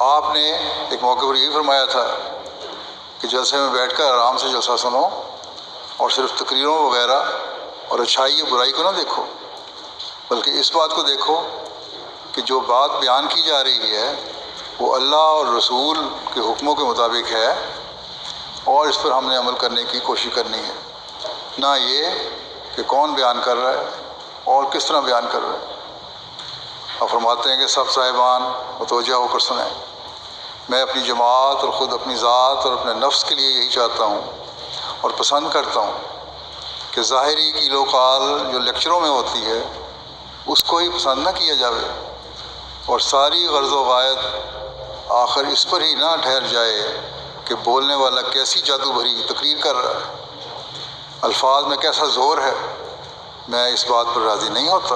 آپ نے ایک موقع پر یہی فرمایا تھا کہ جلسے میں بیٹھ کر آرام سے جلسہ سنو اور صرف تقریروں وغیرہ اور اچھائی یا برائی کو نہ دیکھو، بلکہ اس بات کو دیکھو کہ جو بات بیان کی جا رہی ہے وہ اللہ اور رسول کے حکموں کے مطابق ہے اور اس پر ہم نے عمل کرنے کی کوشش کرنی ہے، نہ یہ کہ کون بیان کر رہا ہے اور کس طرح بیان کر رہا ہے۔ اور فرماتے ہیں کہ سب صاحبان متوجہ ہو کر سنیں، میں اپنی جماعت اور خود اپنی ذات اور اپنے نفس کے لیے یہی چاہتا ہوں اور پسند کرتا ہوں کہ ظاہری کی لو قال جو لیکچروں میں ہوتی ہے اس کو ہی پسند نہ کیا جاوے، اور ساری غرض و غایت آخر اس پر ہی نہ ٹھہر جائے کہ بولنے والا کیسی جادو بھری تقریر کر رہا ہے، الفاظ میں کیسا زور ہے۔ میں اس بات پر راضی نہیں ہوتا،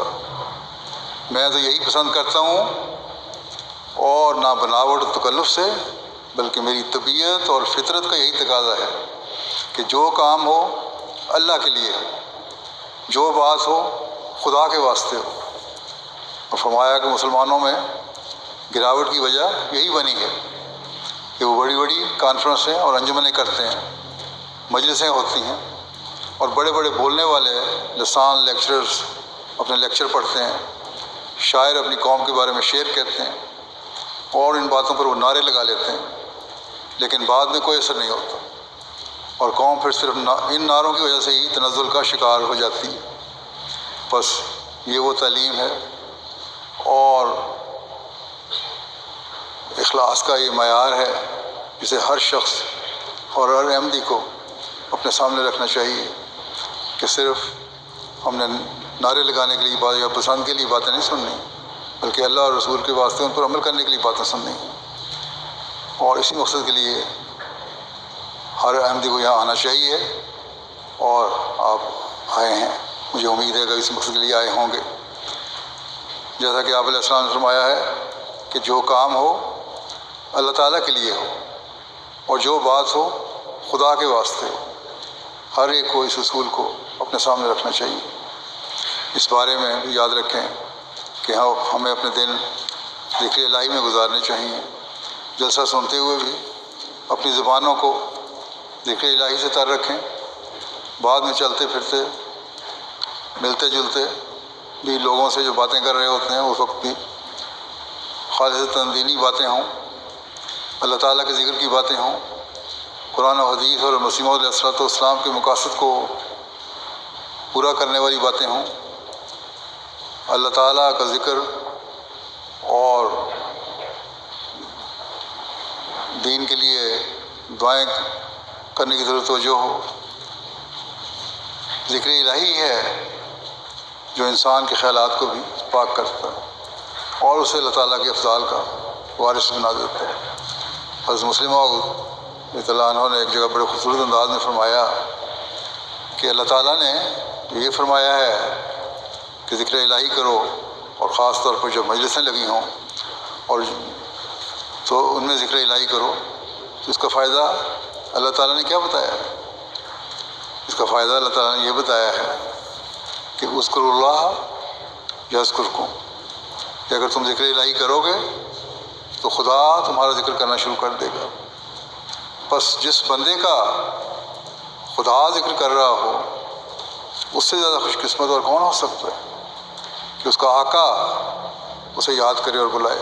میں تو یہی پسند کرتا ہوں، اور نہ بناوٹ و تکلف سے بلکہ میری طبیعت اور فطرت کا یہی تقاضا ہے کہ جو کام ہو اللہ کے لیے ہو، جو بات ہو خدا کے واسطے ہو۔ اور فرمایا کہ مسلمانوں میں گراوٹ کی وجہ یہی بنی ہے کہ وہ بڑی بڑی کانفرنسیں اور انجمنیں کرتے ہیں، مجلسیں ہوتی ہیں، اور بڑے بڑے بولنے والے لسان لیکچررز اپنے لیکچر پڑھتے ہیں، شاعر اپنی قوم کے بارے میں شعر کہتے ہیں، اور ان باتوں پر وہ نعرے لگا لیتے ہیں، لیکن بعد میں کوئی اثر نہیں ہوتا، اور قوم پھر صرف ان نعروں کی وجہ سے ہی تنزل کا شکار ہو جاتی ہے۔ بس یہ وہ تعلیم ہے اور اخلاص کا یہ معیار ہے جسے ہر شخص اور ہر احمدی کو اپنے سامنے رکھنا چاہیے کہ صرف ہم نے نعرے لگانے کے لیے بات یا پسند کے لیے باتیں نہیں سننی، بلکہ اللہ اور رسول کے واسطے ان پر عمل کرنے کے لیے باتیں سننی، اور اسی مقصد کے لیے ہر احمدی کو یہاں آنا چاہیے، اور آپ آئے ہیں، مجھے امید ہے کہ اس مقصد کے لیے آئے ہوں گے۔ جیسا کہ آپ علیہ السلام نے فرمایا ہے کہ جو کام ہو اللہ تعالیٰ کے لیے ہو، اور جو بات ہو خدا کے واسطے ہو، ہر ایک کو اس اصول کو اپنے سامنے رکھنا چاہیے۔ اس بارے میں بھی یاد رکھیں کہ ہمیں اپنے دن ذکر الہی میں گزارنے چاہیے، جلسہ سنتے ہوئے بھی اپنی زبانوں کو ذکر الہی سے تر رکھیں، بعد میں چلتے پھرتے ملتے جلتے بھی لوگوں سے جو باتیں کر رہے ہوتے ہیں اس وقت بھی خالصتاً دینی باتیں ہوں، اللہ تعالیٰ کے ذکر کی باتیں ہوں، قرآن و حدیث اور مسیح موعود علیہ السلام کے مقاصد کو پورا کرنے والی باتیں ہوں، اللہ تعالیٰ کا ذکر اور دین کے لیے دعائیں کرنے کی ضرورت توجہ ہو۔ ذکر الہی ہے جو انسان کے خیالات کو بھی پاک کرتا ہے اور اسے اللہ تعالیٰ کے افضال کا وارث بنا دیتا ہے۔ حضرت مسلم موعود رضی اللہ عنہ نے ایک جگہ بڑے خوبصورت انداز میں فرمایا کہ اللہ تعالیٰ نے یہ فرمایا ہے کہ ذکر الہی کرو، اور خاص طور پر جب مجلسیں لگی ہوں اور تو ان میں ذکر الہی کرو، تو اس کا فائدہ اللہ تعالیٰ نے کیا بتایا ہے؟ اس کا فائدہ اللہ تعالیٰ نے یہ بتایا ہے کہ اذکروا اللہ یذکرکم، کہ اگر تم ذکر الہی کرو گے تو خدا تمہارا ذکر کرنا شروع کر دے گا۔ بس جس بندے کا خدا ذکر کر رہا ہو اس سے زیادہ خوش قسمت اور کون ہو سکتا ہے کہ اس کا آقا اسے یاد کرے اور بلائے۔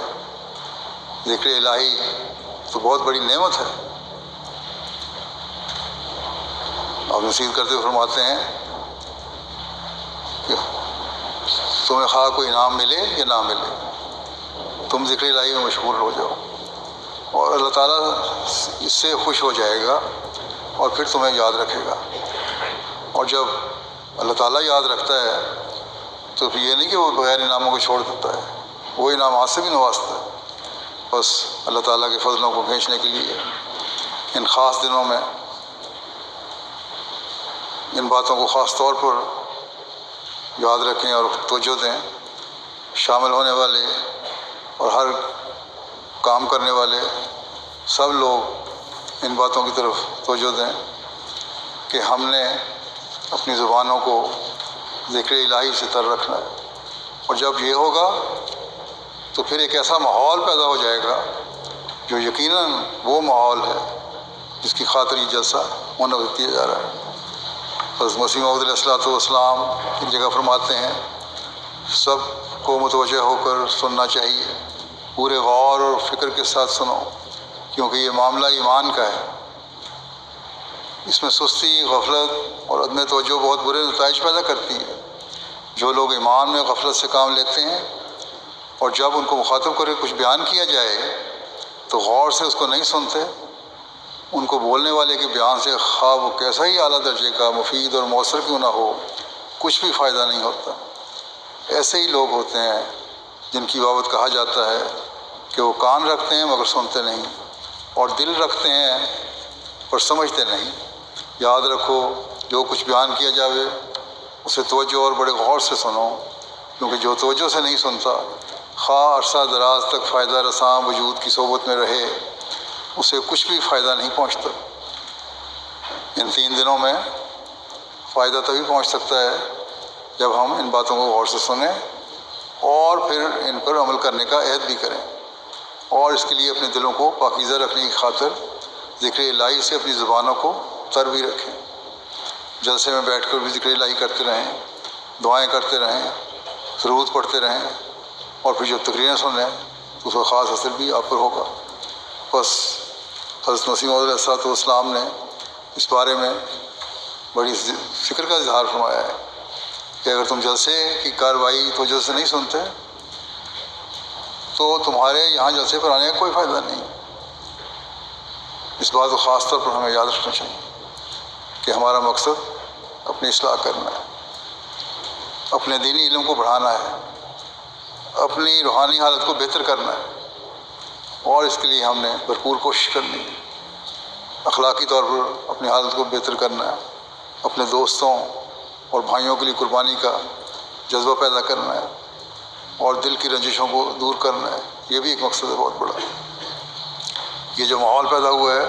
ذکر الہی تو بہت بڑی نعمت ہے۔ آپ نصیحت کرتے ہوئے فرماتے ہیں کہ تمہیں خواہ کوئی انعام ملے یا نہ ملے، تم ذکر الہی میں مشغول ہو جاؤ، اور اللہ تعالیٰ اس سے خوش ہو جائے گا اور پھر تمہیں یاد رکھے گا۔ اور جب اللہ تعالیٰ یاد رکھتا ہے تو پھر یہ نہیں کہ وہ بغیر انعاموں کو چھوڑ دیتا ہے، وہ انعامات سے بھی نوازتا ہے۔ بس اللہ تعالیٰ کے فضلوں کو کھینچنے کے لیے ان خاص دنوں میں ان باتوں کو خاص طور پر یاد رکھیں اور توجہ دیں۔ شامل ہونے والے اور ہر کام کرنے والے سب لوگ ان باتوں کی طرف توجہ دیں کہ ہم نے اپنی زبانوں کو ذکر الہی سے تر رکھنا ہے، اور جب یہ ہوگا تو پھر ایک ایسا ماحول پیدا ہو جائے گا جو یقیناً وہ ماحول ہے جس کی خاطر یہ جلسہ منعقد کیا جا رہا ہے۔ حضرت مسیح موعود علیہ السلام ایک جگہ فرماتے ہیں سب کو متوجہ ہو کر سننا چاہیے، پورے غور اور فکر کے ساتھ سنو، کیونکہ یہ معاملہ ایمان کا ہے۔ اس میں سستی، غفلت اور عدم توجہ بہت برے نتائج پیدا کرتی ہے۔ جو لوگ ایمان میں غفلت سے کام لیتے ہیں اور جب ان کو مخاطب کر کے کچھ بیان کیا جائے تو غور سے اس کو نہیں سنتے، ان کو بولنے والے کے بیان سے خواہ وہ کیسا ہی اعلیٰ درجے کا، مفید اور مؤثر کیوں نہ ہو، کچھ بھی فائدہ نہیں ہوتا۔ ایسے ہی لوگ ہوتے ہیں جن کی بابت کہا جاتا ہے کہ وہ کان رکھتے ہیں مگر سنتے نہیں، اور دل رکھتے ہیں پر سمجھتے نہیں۔ یاد رکھو، جو کچھ بیان کیا جاوے اسے توجہ اور بڑے غور سے سنو، کیونکہ جو توجہ سے نہیں سنتا، خواہ عرصہ دراز تک فائدہ رساں وجود کی صحبت میں رہے، اسے کچھ بھی فائدہ نہیں پہنچتا۔ ان 3 دنوں میں فائدہ تبھی پہنچ سکتا ہے جب ہم ان باتوں کو غور سے سنیں اور پھر ان پر عمل کرنے کا عہد بھی کریں، اور اس کے لیے اپنے دلوں کو پاکیزہ رکھنے کی خاطر ذکر الہی سے اپنی زبانوں کو تر بھی رکھیں۔ جلسے میں بیٹھ کر بھی ذکر الہی کرتے رہیں، دعائیں کرتے رہیں، درود پڑھتے رہیں، اور پھر جب تقریریں سنیں تو اس کا خاص اثر بھی آپ پر ہوگا۔ بس حضرت مسیح موعود علیہ السلام نے اس بارے میں بڑی فکر کا اظہار فرمایا ہے کہ اگر تم جلسے کی کارروائی توجہ سے نہیں سنتے تو تمہارے یہاں جلسے پر آنے کا کوئی فائدہ نہیں۔ اس بات کو خاص طور پر ہمیں یاد رکھنا چاہیے کہ ہمارا مقصد اپنی اصلاح کرنا ہے، اپنے دینی علم کو بڑھانا ہے، اپنی روحانی حالت کو بہتر کرنا ہے، اور اس کے لیے ہم نے بھرپور کوشش کرنی ہے۔ اخلاقی طور پر اپنی حالت کو بہتر کرنا ہے، اپنے دوستوں اور بھائیوں کے لیے قربانی کا جذبہ پیدا کرنا ہے، اور دل کی رنجشوں کو دور کرنا ہے۔ یہ بھی ایک مقصد ہے بہت بڑا۔ یہ جو ماحول پیدا ہوا ہے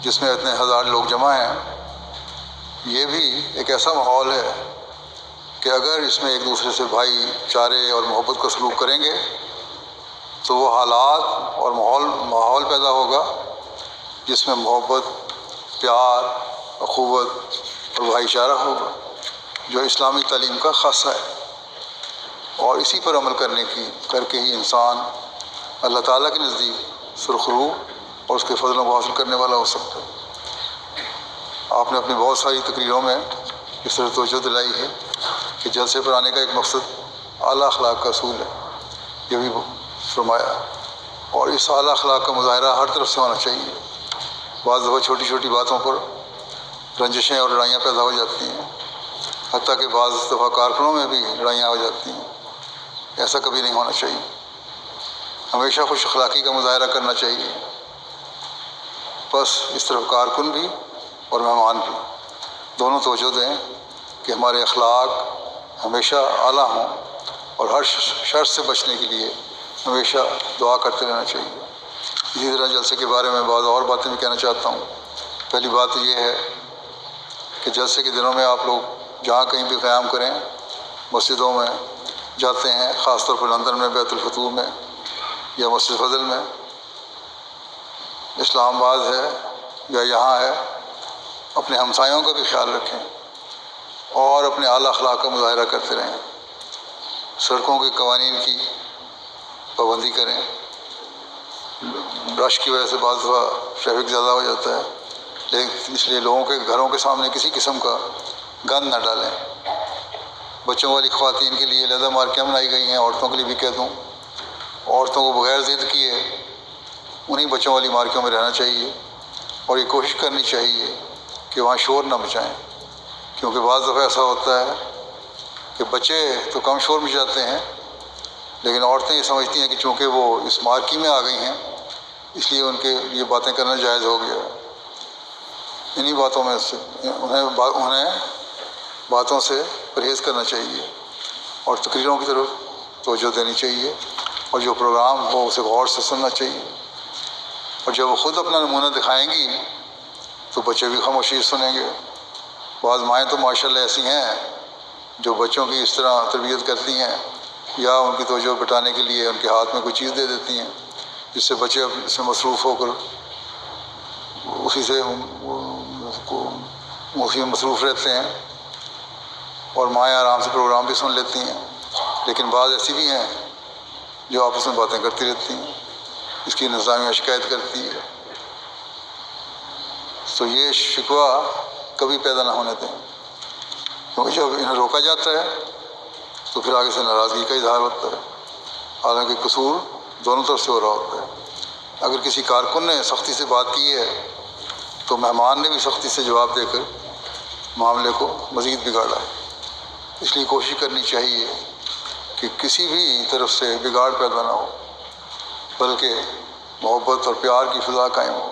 جس میں اتنے ہزار لوگ جمع ہیں، یہ بھی ایک ایسا ماحول ہے کہ اگر اس میں ایک دوسرے سے بھائی چارے اور محبت کا سلوک کریں گے تو وہ حالات اور ماحول پیدا ہوگا جس میں محبت، پیار، اخوت اور بھائی چارہ ہوگا، جو اسلامی تعلیم کا خاصہ ہے۔ اور اسی پر عمل کر کے ہی انسان اللہ تعالیٰ کے نزدیک سرخرو اور اس کے فضلوں کو حاصل کرنے والا ہو سکتا ہے۔ آپ نے اپنی بہت ساری تقریروں میں اس طرح توجہ دلائی ہے کہ جلسے پر آنے کا ایک مقصد اعلیٰ اخلاق کا اصول ہے، یہ بھی فرمایا، اور اس اعلیٰ اخلاق کا مظاہرہ ہر طرف سے ہونا چاہیے۔ بعض دفعہ چھوٹی چھوٹی باتوں پر رنجشیں اور لڑائیاں پیدا ہو جاتی ہیں، حتیٰ کہ بعض دفعہ کارکنوں میں بھی لڑائیاں ہو جاتی ہیں۔ ایسا کبھی نہیں ہونا چاہیے، ہمیشہ خوش اخلاقی کا مظاہرہ کرنا چاہیے۔ بس اس طرف کارکن بھی اور مہمان بھی دونوں توجہ دیں کہ ہمارے اخلاق ہمیشہ اعلیٰ ہوں، اور ہر شر سے بچنے کے لیے ہمیشہ دعا کرتے رہنا چاہیے۔ اسی طرح جلسے کے بارے میں بعض اور باتیں بھی کہنا چاہتا ہوں۔ پہلی بات یہ ہے کہ جلسے کے دنوں میں آپ لوگ جہاں کہیں بھی قیام کریں، مسجدوں میں جاتے ہیں، خاص طور پر لندن میں بیت الفتوح میں یا مسجد فضل میں، اسلام آباد ہے یا یہاں ہے، اپنے ہمسایوں کا بھی خیال رکھیں اور اپنے اعلیٰ اخلاق کا مظاہرہ کرتے رہیں۔ سڑکوں کے قوانین کی پابندی کریں۔ رش کی وجہ سے بعض دفعہ ٹریفک زیادہ ہو جاتا ہے، لیکن اس لیے لوگوں کے گھروں کے سامنے کسی قسم کا گند نہ ڈالیں۔ بچوں والی خواتین کے لیے علیحدہ مارکیاں بنائی گئی ہیں، عورتوں کے لیے بھی کہہ دوں، عورتوں کو بغیر ضد کیے انہیں بچوں والی مارکیوں میں رہنا چاہیے، اور یہ کوشش کرنی چاہیے کہ وہاں شور نہ مچائیں، کیونکہ بعض دفعہ ایسا ہوتا ہے کہ بچے تو کم شور مچاتے ہیں، لیکن عورتیں یہ سمجھتی ہیں کہ چونکہ وہ اس مارکی میں آ گئی ہیں اس لیے ان کے یہ باتیں کرنا جائز ہو گیا۔ انہی باتوں میں سے انہیں باتوں سے پرہیز کرنا چاہیے اور تقریروں کی طرف توجہ دینی چاہیے، اور جو پروگرام ہو اسے غور سے سننا چاہیے، اور جب وہ خود اپنا نمونہ دکھائیں گی تو بچے بھی خاموشی سنیں گے۔ بعض مائیں تو ماشاءاللہ ایسی ہیں جو بچوں کی اس طرح تربیت کرتی ہیں یا ان کی توجہ بٹانے کے لیے ان کے ہاتھ میں کوئی چیز دے دیتی ہیں جس سے بچے اس سے مصروف ہو کر اسی میں مصروف رہتے ہیں، اور مائیں آرام سے پروگرام بھی سن لیتی ہیں۔ لیکن بعض ایسی بھی ہیں جو آپس میں باتیں کرتی رہتی ہیں، اس کی انتظامیہ شکایت کرتی ہے۔ تو یہ شکوہ کبھی پیدا نہ ہونے دیں، کیونکہ جب انہیں روکا جاتا ہے تو پھر آگے سے ناراضگی کا اظہار ہوتا ہے، حالانکہ قصور دونوں طرف سے ہو رہا ہوتا ہے۔ اگر کسی کارکن نے سختی سے بات کی ہے تو مہمان نے بھی سختی سے جواب دے کر معاملے کو مزید بگاڑا ہے۔ اس لیے کوشش کرنی چاہیے کہ کسی بھی طرف سے بگاڑ پیدا نہ ہو، بلکہ محبت اور پیار کی فضا قائم ہو۔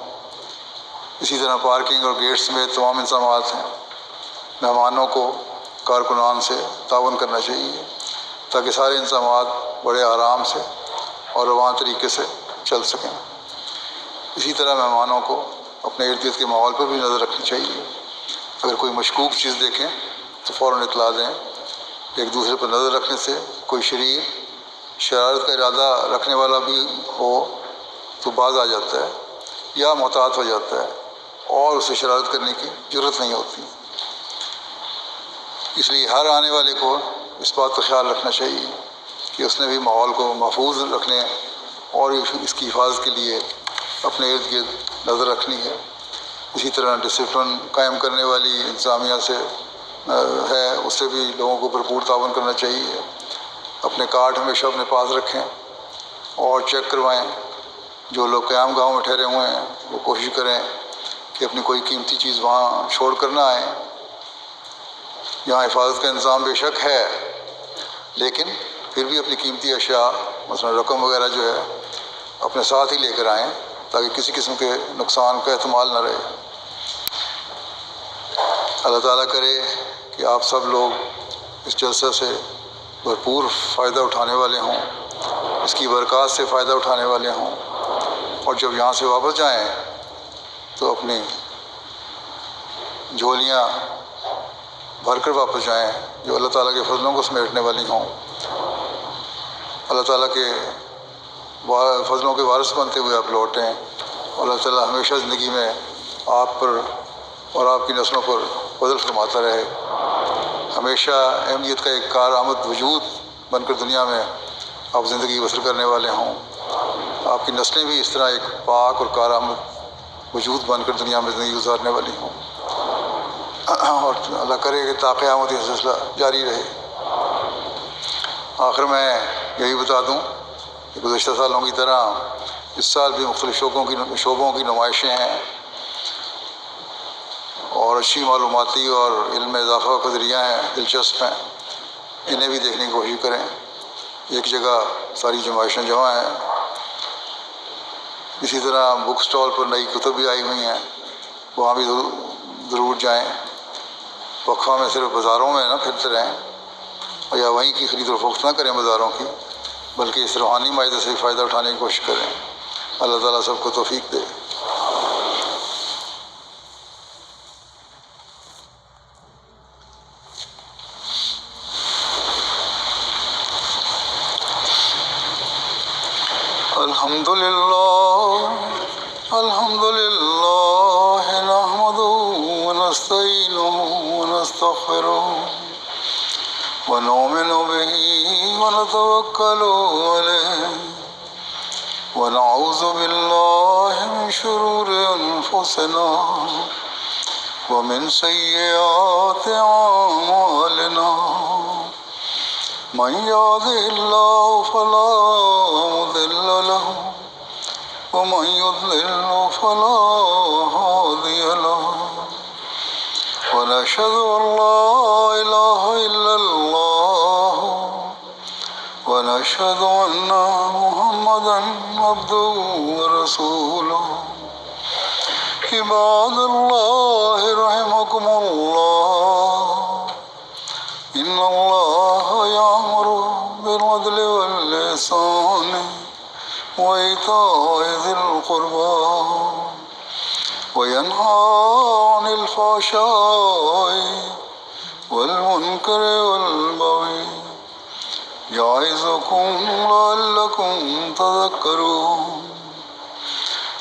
اسی طرح پارکنگ اور گیٹس میں تمام انتظامات ہیں، مہمانوں کو کارکنان سے تعاون کرنا چاہیے تاکہ سارے انتظامات بڑے آرام سے اور رواں طریقے سے چل سکیں۔ اسی طرح مہمانوں کو اپنے ارد گرد کے ماحول پر بھی نظر رکھنی چاہیے۔ اگر کوئی مشکوک چیز دیکھیں تو فوراً اطلاع دیں۔ ایک دوسرے پر نظر رکھنے سے کوئی شریر شرارت کا ارادہ رکھنے والا بھی ہو تو باز آ جاتا ہے یا محتاط ہو جاتا ہے اور اسے شرارت کرنے کی جرات نہیں ہوتی۔ اس لیے ہر آنے والے کو اس بات کا خیال رکھنا چاہیے کہ اس نے بھی ماحول کو محفوظ رکھنے اور اس کی حفاظت کے لیے اپنے ارد گرد نظر رکھنی ہے۔ اسی طرح ڈسپلن قائم کرنے والی انتظامیہ سے ہے، اس سے بھی لوگوں کو بھرپور تعاون کرنا چاہیے۔ اپنے کارڈ ہمیشہ اپنے پاس رکھیں اور چیک کروائیں۔ جو لوگ قیام گاہوں میں ٹھہرے ہوئے ہیں وہ کوشش کریں کہ اپنی کوئی قیمتی چیز وہاں چھوڑ کر نہ آئیں۔ یہاں حفاظت کا انتظام بے شک ہے، لیکن پھر بھی اپنی قیمتی اشیاء مثلا رقم وغیرہ جو ہے اپنے ساتھ ہی لے کر آئیں تاکہ کسی قسم کے نقصان کا احتمال نہ رہے۔ اللہ تعالیٰ کرے کہ آپ سب لوگ اس جلسہ سے بھرپور فائدہ اٹھانے والے ہوں، اس کی برکات سے فائدہ اٹھانے والے ہوں، اور جب یہاں سے واپس جائیں تو اپنی جھولیاں بھر کر واپس جائیں جو اللہ تعالیٰ کے فضلوں کو سمیٹنے والی ہوں۔ اللہ تعالیٰ کے فضلوں کے وارث بنتے ہوئے آپ لوٹیں۔ اللہ تعالیٰ ہمیشہ زندگی میں آپ پر اور آپ کی نسلوں پر فضل فرماتا رہے۔ ہمیشہ اہمیت کا ایک کارآمد وجود بن کر دنیا میں آپ زندگی بسر کرنے والے ہوں۔ آپ کی نسلیں بھی اس طرح ایک پاک اور کارآمد وجود بن کر دنیا میں زندگی گزارنے والی ہوں، اور اللہ کرے کہ تا قیامت یہ سلسلہ جاری رہے۔ آخر میں یہی بتا دوں کہ گزشتہ سالوں کی طرح اس سال بھی مختلف شعبوں کی نمائشیں ہیں اور اچھی معلوماتی اور علم میں اضافہ کا ذریعہ ہیں، دلچسپ ہیں، انہیں بھی دیکھنے کی کوشش کریں۔ ایک جگہ ساری نمائشیں جمع ہیں۔ اسی طرح بک سٹال پر نئی کتب بھی آئی ہوئی ہیں، وہاں بھی ضرور جائیں۔ وقفہ میں صرف بازاروں میں نہ پھرتے رہیں یا وہیں کی خرید و فروخت نہ کریں بازاروں کی، بلکہ اس روحانی معاہدے سے فائدہ اٹھانے کی کوشش کریں۔ اللہ تعالیٰ سب کو توفیق دے۔ الحمد للہ نحمده ونستعینه ونستغفره ونؤمن به ونتوکل علیہ ونعوذ باللہ من شرور انفسنا ومن سیئات اعمالنا من يهده الله فلا مضل له ومن يضلل فلا هادي له ونشهد أن لا إله إلا الله ونشهد أن محمدا عبده ورسوله عباد الله رحمكم الله إن الله يأمر بالعدل والإحسان وإيتاء ذي القربى وينهى عن الفحشاء والمنكر والبغي يعظكم لعلكم تذكرون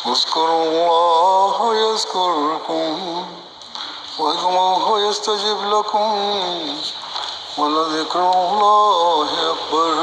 اذكروا الله يذكركم وادعوه يستجب لكم ولذكر الله أكبر